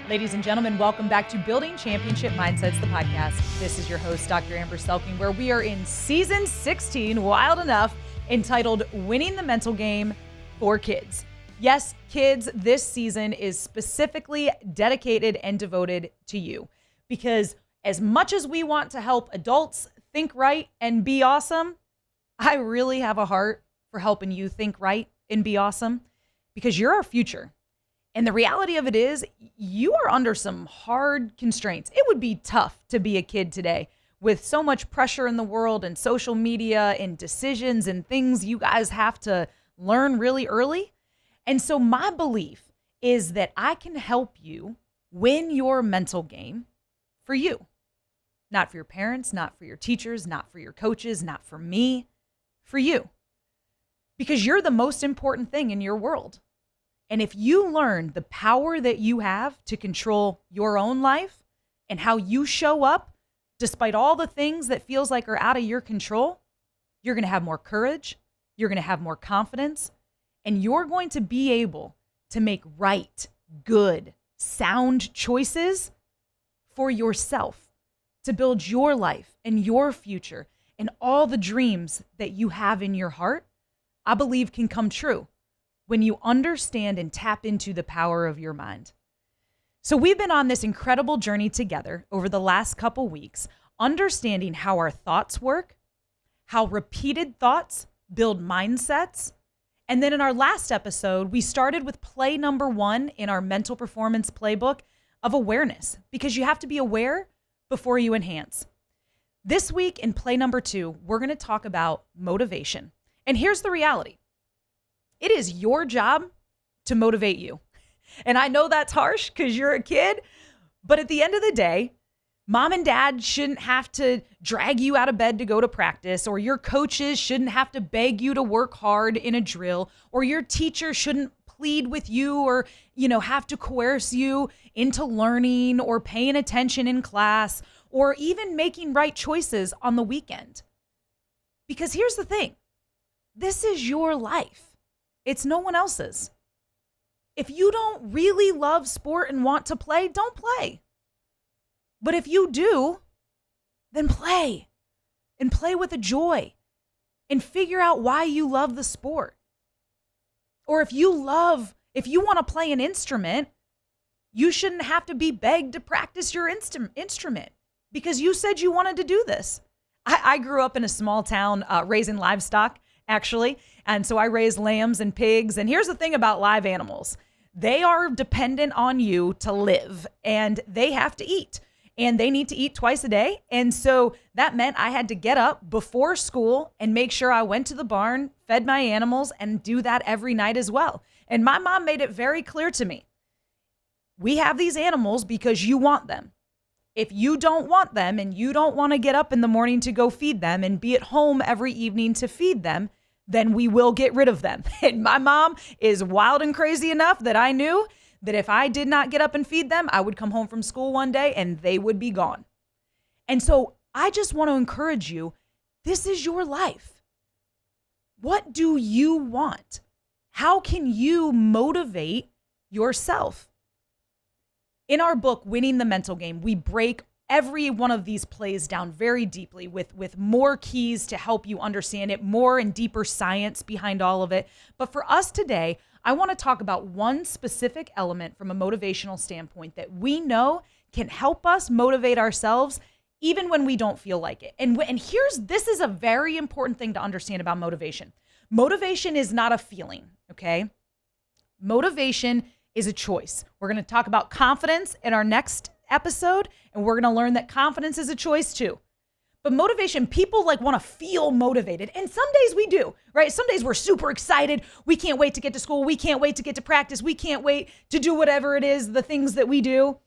Ladies and gentlemen, welcome back to Building Championship Mindsets, the podcast. This is your host, Dr. Amber Selking, where we are in season 16, wild enough, entitled Winning the Mental Game for Kids. Yes, kids, this season is specifically dedicated and devoted to you, because as much as we want to help adults think right and be awesome, I really have a heart for helping you think right and be awesome, because you're our future. And the reality of it is, you are under some hard constraints. It would be tough to be a kid today with so much pressure in the world and social media and decisions and things you guys have to learn really early. And so my belief is that I can help you win your mental game for you. Not for your parents, not for your teachers, not for your coaches, not for me, for you. Because you're the most important thing in your world. And if you learn the power that you have to control your own life and how you show up, despite all the things that feels like are out of your control, you're going to have more courage, you're going to have more confidence, and you're going to be able to make right, good, sound choices for yourself to build your life and your future, and all the dreams that you have in your heart, I believe can come true when you understand and tap into the power of your mind. So we've been on this incredible journey together over the last couple weeks, understanding how our thoughts work, how repeated thoughts build mindsets. And then in our last episode, we started with play number 1 in our mental performance playbook of awareness, because you have to be aware before you enhance. This week in play number 2, we're going to talk about motivation. And here's the reality. It is your job to motivate you. And I know that's harsh because you're a kid, but at the end of the day, mom and dad shouldn't have to drag you out of bed to go to practice, or your coaches shouldn't have to beg you to work hard in a drill, or your teacher shouldn't plead with you or, have to coerce you into learning or paying attention in class, or even making right choices on the weekend. Because here's the thing, this is your life. It's no one else's. If you don't really love sport and want to play, don't play. But if you do, then play. And play with a joy. And figure out why you love the sport. Or if you want to play an instrument, you shouldn't have to be begged to practice your instrument because you said you wanted to do this. I grew up in a small town raising livestock, actually. And so I raise lambs and pigs. And here's the thing about live animals. They are dependent on you to live, and they have to eat, and they need to eat twice a day. And so that meant I had to get up before school and make sure I went to the barn, fed my animals, and do that every night as well. And my mom made it very clear to me, we have these animals because you want them. If you don't want them and you don't want to get up in the morning to go feed them and be at home every evening to feed them, then we will get rid of them. And my mom is wild and crazy enough that I knew that if I did not get up and feed them, I would come home from school one day and they would be gone. And so I just want to encourage you, this is your life. What do you want? How can you motivate yourself? In our book, Winning the Mental Game, we break every one of these plays down very deeply with more keys to help you understand it, more and deeper science behind all of it. But for us today, I want to talk about one specific element from a motivational standpoint that we know can help us motivate ourselves even when we don't feel like it. And this is a very important thing to understand about motivation. Motivation is not a feeling, okay? Motivation is a choice. We're going to talk about confidence in our next episode, and we're going to learn that confidence is a choice too. But motivation, people want to feel motivated. And some days we do, right? Some days we're super excited. We can't wait to get to school. We can't wait to get to practice. We can't wait to do whatever it is, the things that we do.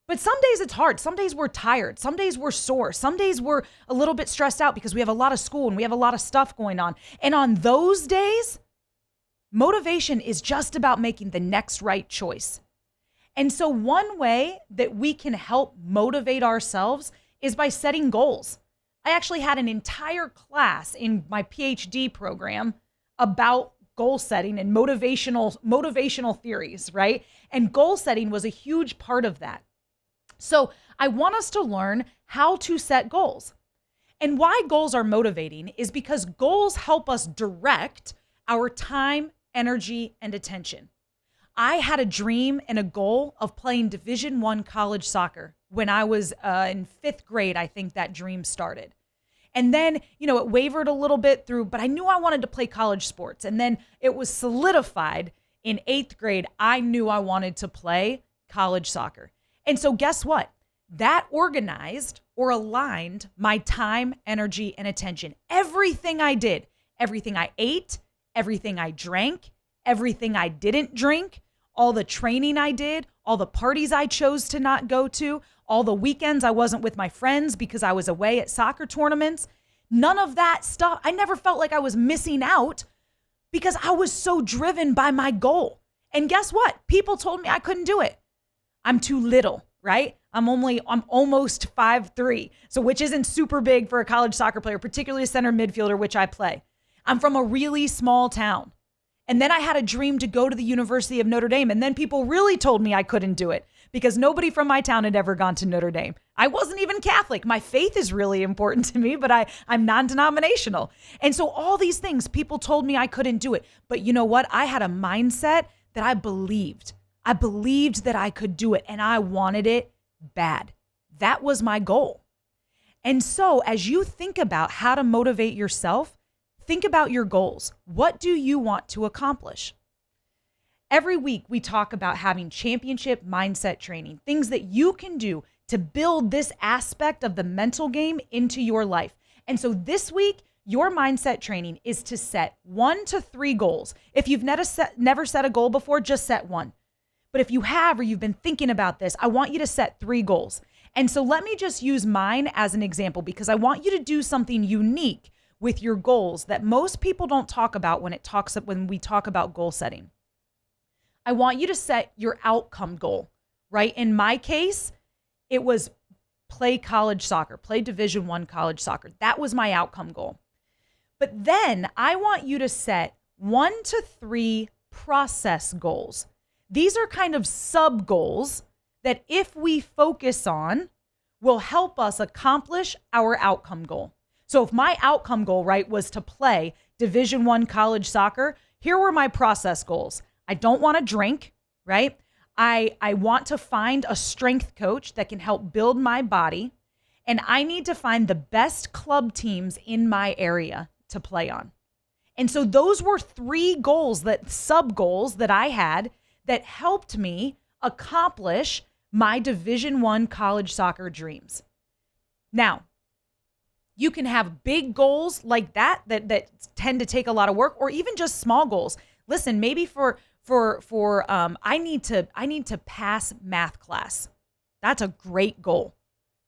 But some days it's hard. Some days we're tired. Some days we're sore. Some days we're a little bit stressed out because we have a lot of school and we have a lot of stuff going on. And on those days, motivation is just about making the next right choice. And so one way that we can help motivate ourselves is by setting goals. I actually had an entire class in my PhD program about goal setting and motivational theories, right? And goal setting was a huge part of that. So I want us to learn how to set goals. And why goals are motivating is because goals help us direct our time, energy, and attention. I had a dream and a goal of playing Division I college soccer when I was in 5th grade. I think that dream started. And then, it wavered a little bit through, but I knew I wanted to play college sports. And then it was solidified in 8th grade. I knew I wanted to play college soccer. And so guess what? That organized or aligned my time, energy, and attention. Everything I did, everything I ate, everything I drank, everything I didn't drink, all the training I did, all the parties I chose to not go to, all the weekends I wasn't with my friends because I was away at soccer tournaments, none of that stuff. I never felt like I was missing out because I was so driven by my goal. And guess what? People told me I couldn't do it. I'm too little, right? I'm almost 5'3", so which isn't super big for a college soccer player, particularly a center midfielder, which I play. I'm from a really small town. And then I had a dream to go to the University of Notre Dame. And then people really told me I couldn't do it because nobody from my town had ever gone to Notre Dame. I wasn't even Catholic. My faith is really important to me, but I'm non-denominational. And so all these things, people told me I couldn't do it. But you know what? I had a mindset that I believed. I believed that I could do it and I wanted it bad. That was my goal. And so as you think about how to motivate yourself, think about your goals. What do you want to accomplish? Every week we talk about having championship mindset training, things that you can do to build this aspect of the mental game into your life. And so this week, your mindset training is to set 1 to 3 goals. If you've never set a goal before, just set one. But if you have, or you've been thinking about this, I want you to set 3 goals. And so let me just use mine as an example because I want you to do something unique with your goals that most people don't talk about when we talk about goal setting. I want you to set your outcome goal, right? In my case, it was play college soccer, play Division I college soccer. That was my outcome goal. But then I want you to set 1 to 3 process goals. These are kind of sub goals that if we focus on will help us accomplish our outcome goal. So if my outcome goal, right, was to play Division I college soccer, here were my process goals. I don't want to drink, right? I want to find a strength coach that can help build my body. And I need to find the best club teams in my area to play on. And so those were 3 goals, sub goals that I had that helped me accomplish my Division I college soccer dreams. Now, you can have big goals like that tend to take a lot of work, or even just small goals. Listen, maybe I need to pass math class. That's a great goal.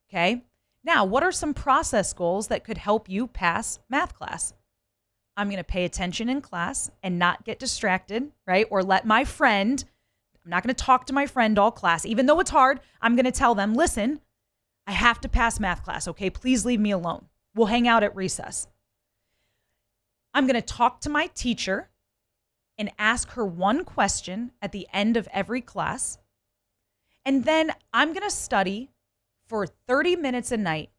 Okay. Now, what are some process goals that could help you pass math class? I'm going to pay attention in class and not get distracted, right? Or I'm not going to talk to my friend all class. Even though it's hard, I'm going to tell them, listen, I have to pass math class. Okay. Please leave me alone. We'll hang out at recess. I'm going to talk to my teacher and ask her one question at the end of every class. And then I'm going to study for 30 minutes a night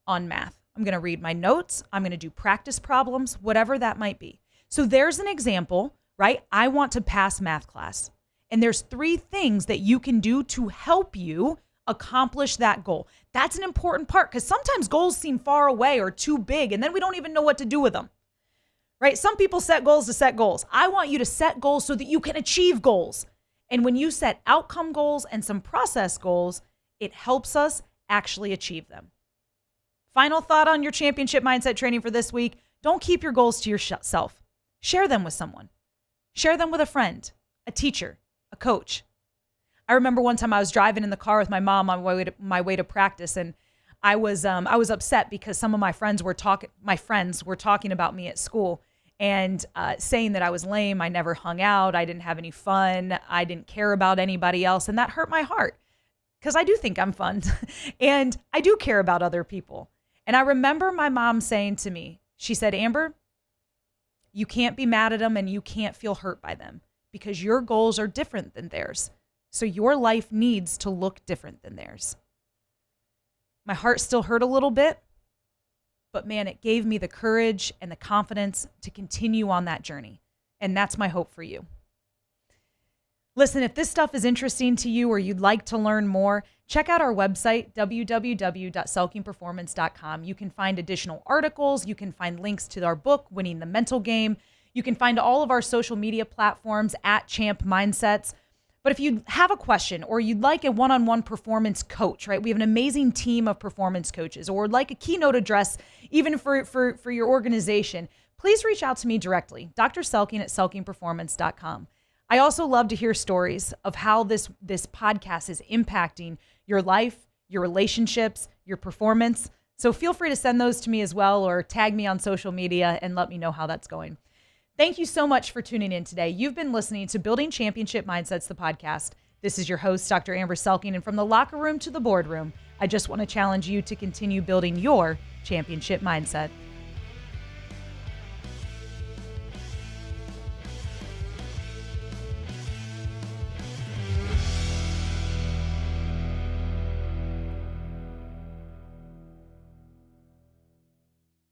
on math. I'm going to read my notes. I'm going to do practice problems, whatever that might be. So there's an example, right? I want to pass math class. And there's 3 things that you can do to help you accomplish that goal. That's an important part because sometimes goals seem far away or too big, and then we don't even know what to do with them, right? Some people set goals to set goals. I want you to set goals so that you can achieve goals. And when you set outcome goals and some process goals, it helps us actually achieve them. Final thought on your championship mindset training for this week. Don't keep your goals to yourself. Share them with someone. Share them with a friend, a teacher, a coach. I remember one time I was driving in the car with my mom on my way to practice, and I was upset because some of my friends were talking about me at school and saying that I was lame. I never hung out. I didn't have any fun. I didn't care about anybody else, and that hurt my heart because I do think I'm fun and I do care about other people. And I remember my mom saying to me, she said, Amber, You can't be mad at them and you can't feel hurt by them because your goals are different than theirs. So your life needs to look different than theirs. My heart still hurt a little bit, but man, it gave me the courage and the confidence to continue on that journey. And that's my hope for you. Listen, if this stuff is interesting to you or you'd like to learn more, check out our website, www.selkingperformance.com. You can find additional articles. You can find links to our book, Winning the Mental Game. You can find all of our social media platforms at Champ Mindsets. But if you have a question or you'd like a one-on-one performance coach, right? We have an amazing team of performance coaches, or like a keynote address, even for your organization, please reach out to me directly, Dr. Selking at selkingperformance.com. I also love to hear stories of how this podcast is impacting your life, your relationships, your performance. So feel free to send those to me as well, or tag me on social media and let me know how that's going. Thank you so much for tuning in today. You've been listening to Building Championship Mindsets, the podcast. This is your host, Dr. Amber Selking, and from the locker room to the boardroom, I just want to challenge you to continue building your championship mindset.